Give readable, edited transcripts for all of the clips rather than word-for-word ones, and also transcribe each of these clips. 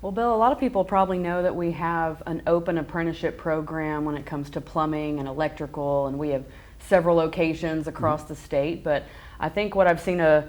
Well, Bill, a lot of people probably know that we have an open apprenticeship program when it comes to plumbing and electrical, and we have several locations across the state. But I think what I've seen a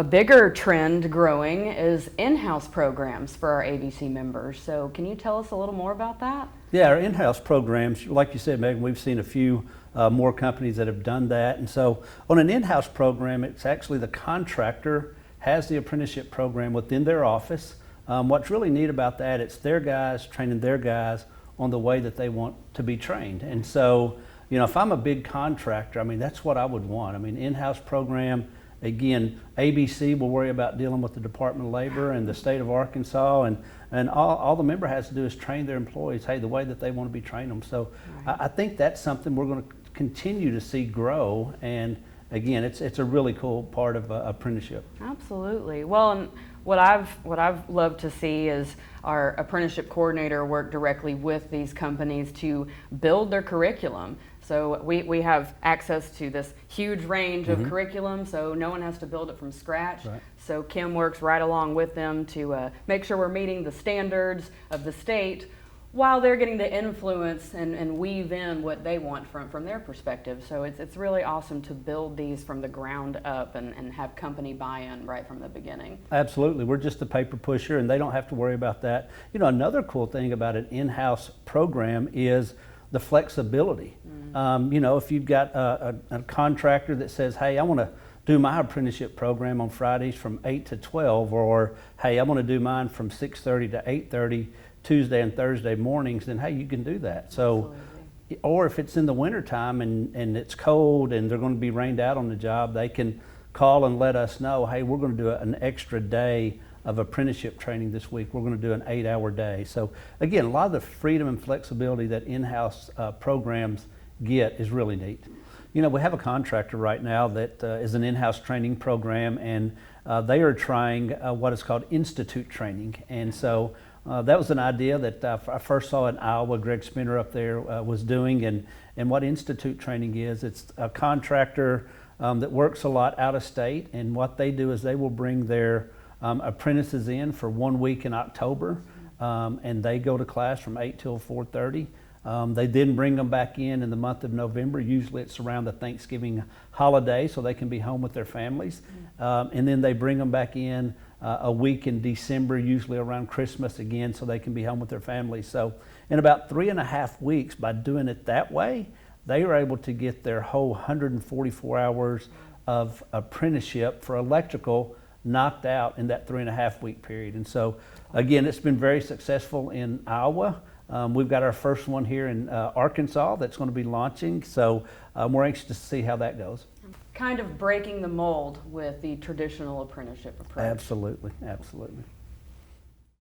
bigger trend growing is in-house programs for our ABC members. So can you tell us a little more about that? Yeah, our in-house programs, like you said, Megan, we've seen a few more companies that have done that. And so on an in-house program, it's actually the contractor has the apprenticeship program within their office. What's really neat about that, it's their guys training their guys on the way that they want to be trained. And so, you know, if I'm a big contractor, I mean, that's what I would want. I mean, in-house program, again, ABC will worry about dealing with the Department of Labor and the state of Arkansas, and all the member has to do is train their employees, hey, the way that they want to be trained them. So I think that's something we're going to continue to see grow, and again, it's a really cool part of apprenticeship. Absolutely. Well, and what I've loved to see is our apprenticeship coordinator work directly with these companies to build their curriculum. So we have access to this huge range of curriculum, so no one has to build it from scratch. Right. So Kim works right along with them to make sure we're meeting the standards of the state while they're getting to influence and weave in what they want from their perspective. So it's really awesome to build these from the ground up and have company buy-in right from the beginning. Absolutely. We're just a paper pusher, and they don't have to worry about that. You know, another cool thing about an in-house program is the flexibility. You know, if you've got a contractor that says, hey, I want to do my apprenticeship program on Fridays from 8 to 12, or hey, I want to do mine from 6:30 to 8:30 Tuesday and Thursday mornings, then hey, you can do that. So, absolutely. Or if it's in the wintertime and it's cold and they're going to be rained out on the job, they can call and let us know, hey, we're going to do an extra day of apprenticeship training this week. We're going to do an 8-hour day. So again, a lot of the freedom and flexibility that in-house programs get is really neat. You know, we have a contractor right now that is an in-house training program, and they are trying what is called institute training. And so that was an idea that I first saw in Iowa. Greg Spinner up there was doing, and what institute training is, it's a contractor that works a lot out of state, and what they do is they will bring their apprentices in for 1 week in October, and they go to class from 8 till 4:30. They then bring them back in the month of November. Usually it's around the Thanksgiving holiday, so they can be home with their families. And then they bring them back in a week in December, usually around Christmas again, so they can be home with their families. So in about 3.5 weeks, by doing it that way, they are able to get their whole 144 hours of apprenticeship for electrical knocked out in that 3.5 week period. And so again, it's been very successful in Iowa. We've got our first one here in Arkansas that's going to be launching, so we're anxious to see how that goes. Kind of breaking the mold with the traditional apprenticeship approach. Absolutely, absolutely.